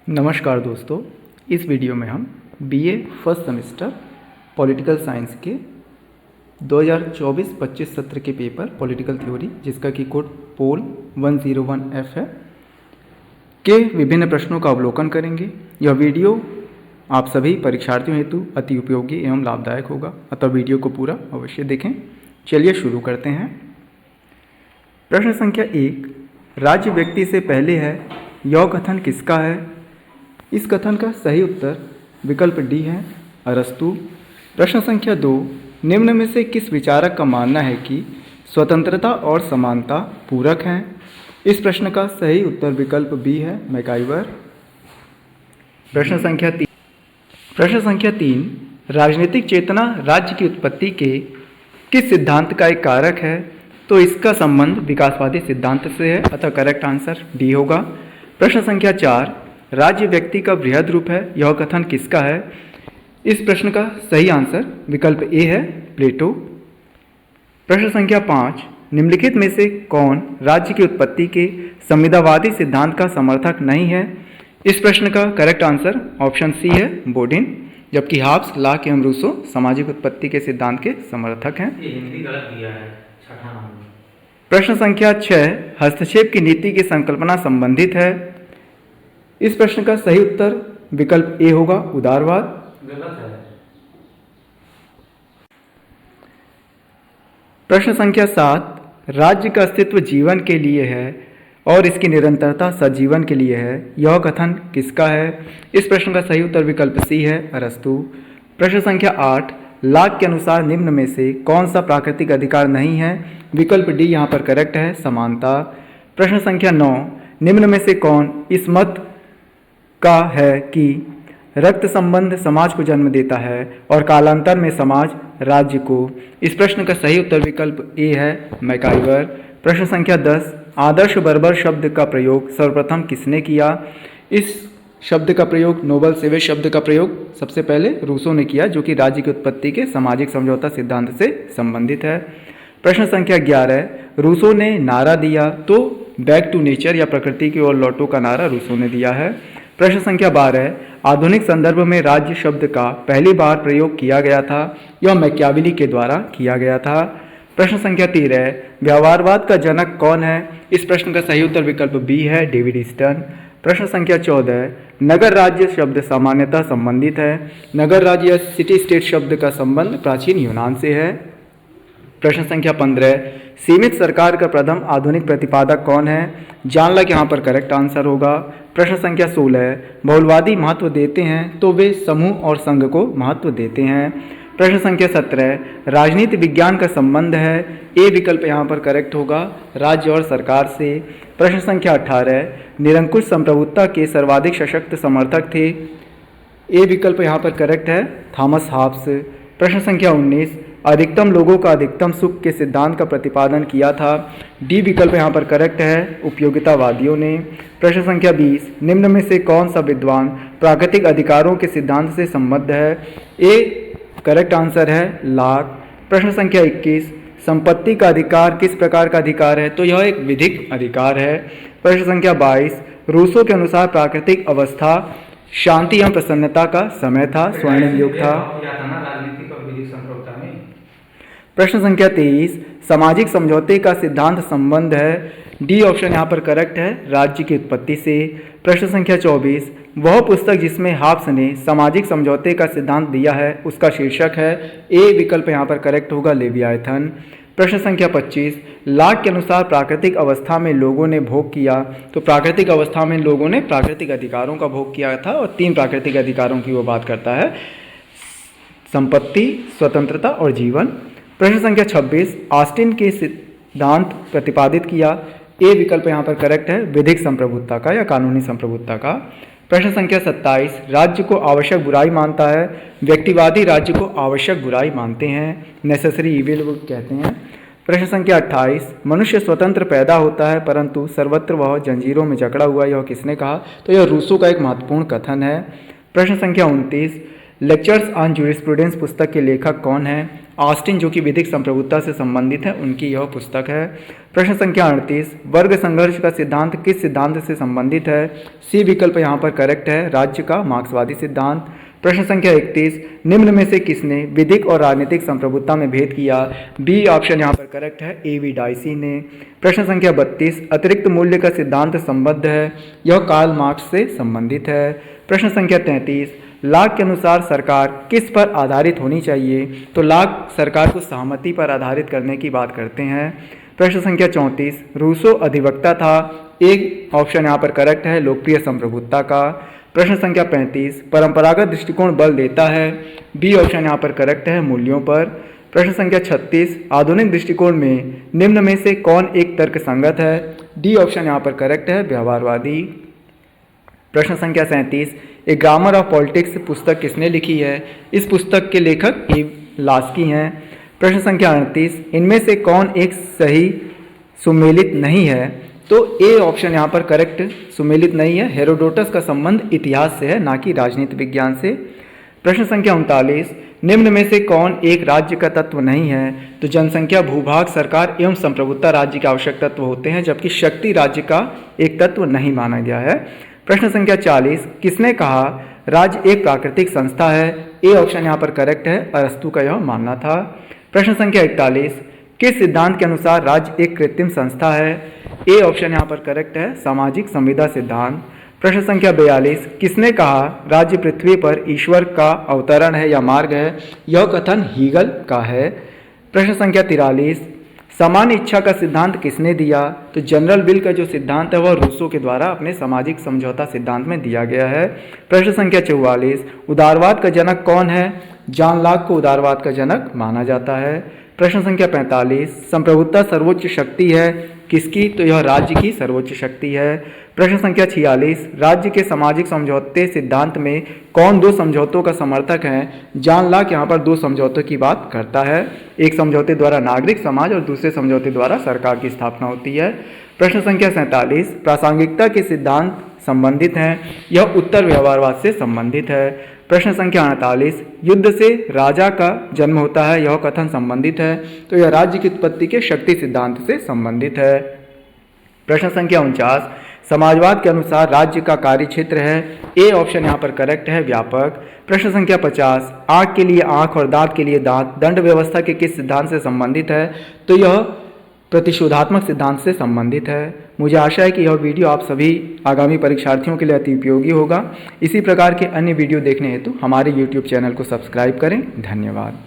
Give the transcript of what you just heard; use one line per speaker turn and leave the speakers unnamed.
नमस्कार दोस्तों, इस वीडियो में हम BA first semester political science के 2024-25 सत्र के पेपर पॉलिटिकल थ्योरी, जिसका की कोड पोल 101F है, के विभिन्न प्रश्नों का अवलोकन करेंगे। यह वीडियो आप सभी परीक्षार्थियों हेतु अति उपयोगी एवं लाभदायक होगा, अतः वीडियो को पूरा अवश्य देखें। चलिए शुरू करते हैं। प्रश्न संख्या 1, राज्य व्यक्ति से पहले है, यह कथन किसका है? इस कथन का सही उत्तर विकल्प डी है, अरस्तु। प्रश्न संख्या 2, निम्न में से किस विचारक का मानना है कि स्वतंत्रता और समानता पूरक हैं? इस प्रश्न का सही उत्तर विकल्प बी है, मैकाइवर। प्रश्न संख्या 3, राजनीतिक चेतना राज्य की उत्पत्ति के किस सिद्धांत का एक कारक है? तो इसका संबंध विकासवादी सिद्धांत से है, अतः करेक्ट आंसर डी होगा। प्रश्न संख्या 4, राज्य व्यक्ति का बृहद रूप है, यह कथन किसका है? इस प्रश्न का सही आंसर विकल्प ए है, प्लेटो। प्रश्न संख्या 5, निम्नलिखित में से कौन राज्य की उत्पत्ति के संविदावादी सिद्धांत का समर्थक नहीं है? इस प्रश्न का करेक्ट आंसर ऑप्शन सी है, बोडिन, जबकि हाब्स, लाक एवं रूसो सामाजिक उत्पत्ति के सिद्धांत के समर्थक हैं।
हिंदी गलत दिया है, छठा नंबर।
प्रश्न संख्या 6, हस्तक्षेप की नीति की संकल्पना संबंधित है। इस प्रश्न का सही उत्तर विकल्प ए होगा, उदारवाद।
गलत है।
प्रश्न संख्या 7, राज्य का अस्तित्व जीवन के लिए है और इसकी निरंतरता सजीवन के लिए है, यह कथन किसका है? इस प्रश्न का सही उत्तर विकल्प सी है, अरस्तु। प्रश्न संख्या 8, लाक के अनुसार निम्न में से कौन सा प्राकृतिक अधिकार नहीं है? विकल्प डी यहाँ पर करेक्ट है, समानता। प्रश्न संख्या 9, निम्न में से कौन इस मत का है कि रक्त संबंध समाज को जन्म देता है और कालांतर में समाज राज्य को? इस प्रश्न का सही उत्तर विकल्प ए है, मैकाइवर। प्रश्न संख्या 10, आदर्श बर्बर शब्द का प्रयोग सर्वप्रथम किसने किया? इस शब्द का प्रयोग, नोबल सेवेज शब्द का प्रयोग सबसे पहले रूसो ने किया, जो कि राज्य की उत्पत्ति के सामाजिक समझौता सिद्धांत से संबंधित है। प्रश्न संख्या 11, रूसो ने नारा दिया, तो बैक टू नेचर या प्रकृति की ओर लौटो का नारा रूसो ने दिया है। प्रश्न संख्या 12, आधुनिक संदर्भ में राज्य शब्द का पहली बार प्रयोग किया गया था, यह मैकियावेली के द्वारा किया गया था। प्रश्न संख्या 13, व्यवहारवाद का जनक कौन है? इस प्रश्न का सही उत्तर विकल्प बी है, डेविड ईस्टन। प्रश्न संख्या 14, नगर राज्य शब्द सामान्यतः संबंधित है। नगर राज्य या सिटी स्टेट शब्द का संबंध प्राचीन यूनान से है। प्रश्न संख्या 15, सीमित सरकार का प्रथम आधुनिक प्रतिपादक कौन है? जॉन लॉक यहाँ पर करेक्ट आंसर होगा। प्रश्न संख्या 16, बहुलवादी महत्व देते हैं तो वे समूह और संघ को महत्व देते हैं। प्रश्न संख्या 17, राजनीति विज्ञान का संबंध है, ए विकल्प यहाँ पर करेक्ट होगा, राज्य और सरकार से। प्रश्न संख्या 18, निरंकुश संप्रभुता के सर्वाधिक सशक्त समर्थक थे, ए विकल्प यहाँ पर करेक्ट है, थॉमस हॉब्स। प्रश्न संख्या 19, अधिकतम लोगों का अधिकतम सुख के सिद्धांत का प्रतिपादन किया था, डी विकल्प यहाँ पर करेक्ट है, उपयोगितावादियों ने। प्रश्न संख्या 20, निम्न में से कौन सा विद्वान प्राकृतिक अधिकारों के सिद्धांत से संबद्ध है? ए करेक्ट आंसर है, लाक। प्रश्न संख्या 21, संपत्ति का अधिकार किस प्रकार का अधिकार है? तो यह एक विधिक अधिकार है। प्रश्न संख्या 22, रूसो के अनुसार प्राकृतिक अवस्था शांति एवं प्रसन्नता का समय था, स्वर्णिम युग था। प्रश्न संख्या 23, सामाजिक समझौते का सिद्धांत संबंध है, डी ऑप्शन यहाँ पर करेक्ट है, राज्य की उत्पत्ति से। प्रश्न संख्या 24, वह पुस्तक जिसमें हाब्स ने सामाजिक समझौते का सिद्धांत दिया है उसका शीर्षक है, ए विकल्प यहाँ पर करेक्ट होगा, लेवियाथन। प्रश्न संख्या 25, लाक के अनुसार प्राकृतिक अवस्था में लोगों ने भोग किया, तो प्राकृतिक अवस्था में लोगों ने प्राकृतिक अधिकारों का भोग किया था और 3 प्राकृतिक अधिकारों की वो बात करता है, संपत्ति, स्वतंत्रता और जीवन। प्रश्न संख्या 26, ऑस्टिन के सिद्धांत प्रतिपादित किया, ए विकल्प यहाँ पर करेक्ट है, विधिक संप्रभुता का या कानूनी संप्रभुता का। प्रश्न संख्या 27, राज्य को आवश्यक बुराई मानता है, व्यक्तिवादी राज्य को आवश्यक बुराई मानते हैं, नेसेसरी इविल वो कहते हैं। प्रश्न संख्या 28, मनुष्य स्वतंत्र पैदा होता है परंतु सर्वत्र वह जंजीरों में जकड़ा हुआ, यह किसने कहा? तो यह रूसो का एक महत्वपूर्ण कथन है। प्रश्न संख्या 29, लेक्चर्स ऑन ज्यूरिस्प्रूडेंस पुस्तक के लेखक कौन है? ऑस्टिन जो कि विधिक संप्रभुता से संबंधित है, उनकी यह पुस्तक है। प्रश्न संख्या 38, वर्ग संघर्ष का सिद्धांत किस सिद्धांत से संबंधित है? सी विकल्प यहाँ पर करेक्ट है, राज्य का मार्क्सवादी सिद्धांत। प्रश्न संख्या 31, निम्न में से किसने विधिक और राजनीतिक संप्रभुता में भेद किया? बी ऑप्शन यहाँ पर करेक्ट है, ए.वी. डाइसी ने। प्रश्न संख्या 32, अतिरिक्त मूल्य का सिद्धांत संबद्ध है, यह कार्ल मार्क्स से संबंधित है। प्रश्न संख्या 33, लाक के अनुसार सरकार किस पर आधारित होनी चाहिए? तो लाक सरकार को सहमति पर आधारित करने की बात करते हैं। प्रश्न संख्या 34, रूसो अधिवक्ता था, एक ऑप्शन यहाँ पर करेक्ट है, लोकप्रिय संप्रभुता का। प्रश्न संख्या 35, परंपरागत दृष्टिकोण बल देता है, बी ऑप्शन यहाँ पर करेक्ट है, मूल्यों पर। प्रश्न संख्या 36, आधुनिक दृष्टिकोण में निम्न में से कौन एक तर्क संगत है? डी ऑप्शन यहाँ पर करेक्ट है, व्यवहारवादी। प्रश्न संख्या 37, ए ग्रामर ऑफ पॉलिटिक्स पुस्तक किसने लिखी है? इस पुस्तक के लेखक ए लास्की हैं। प्रश्न संख्या 38, इनमें से कौन एक सही सुमेलित नहीं है? तो ए ऑप्शन यहाँ पर करेक्ट सुमेलित नहीं है, हेरोडोटस का संबंध इतिहास से है, ना कि राजनीति विज्ञान से। प्रश्न संख्या 39, निम्न में से कौन एक राज्य का तत्व नहीं है? तो जनसंख्या, भूभाग, सरकार एवं संप्रभुता राज्य के आवश्यक तत्व होते हैं, जबकि शक्ति राज्य का एक तत्व नहीं माना गया है। प्रश्न संख्या 40, किसने कहा राज्य एक प्राकृतिक संस्था है? ए ऑप्शन यहाँ पर करेक्ट है, अरस्तु का यह मानना था। प्रश्न संख्या 41, किस सिद्धांत के अनुसार राज्य एक कृत्रिम संस्था है? ए ऑप्शन यहाँ पर करेक्ट है, सामाजिक संविदा सिद्धांत। प्रश्न संख्या 42, किसने कहा राज्य पृथ्वी पर ईश्वर का अवतरण है या मार्ग है? यह कथन हीगल का है। प्रश्न संख्या 43, सामान्य इच्छा का सिद्धांत किसने दिया? तो जनरल विल का जो सिद्धांत है वह रूसो के द्वारा अपने सामाजिक समझौता सिद्धांत में दिया गया है। प्रश्न संख्या 44, उदारवाद का जनक कौन है? जॉन लॉक को उदारवाद का जनक माना जाता है। प्रश्न संख्या 45, संप्रभुता सर्वोच्च शक्ति है किसकी? तो यह राज्य की सर्वोच्च शक्ति है। प्रश्न संख्या 46, राज्य के सामाजिक समझौते सिद्धांत में कौन दो समझौतों का समर्थक है? जॉन लॉक यहाँ पर दो समझौतों की बात करता है, एक समझौते द्वारा नागरिक समाज और दूसरे समझौते द्वारा सरकार की स्थापना होती है। प्रश्न संख्या 47, प्रासंगिकता के सिद्धांत संबंधित हैं, यह उत्तर व्यवहारवाद से संबंधित है। प्रश्न संख्या 48, युद्ध से राजा का जन्म होता है, यह कथन संबंधित है, तो यह राज्य की उत्पत्ति के शक्ति सिद्धांत से संबंधित है। प्रश्न संख्या 49, समाजवाद के अनुसार राज्य का कार्य क्षेत्र है, ए ऑप्शन यहाँ पर करेक्ट है, व्यापक। प्रश्न संख्या 50, आँख के लिए आँख और दांत के लिए दांत दंड व्यवस्था के किस सिद्धांत से संबंधित है? तो यह प्रतिशोधात्मक सिद्धांत से संबंधित है। मुझे आशा है कि यह वीडियो आप सभी आगामी परीक्षार्थियों के लिए अति उपयोगी होगा। इसी प्रकार के अन्य वीडियो देखने हेतु हमारे YouTube चैनल को सब्सक्राइब करें। धन्यवाद।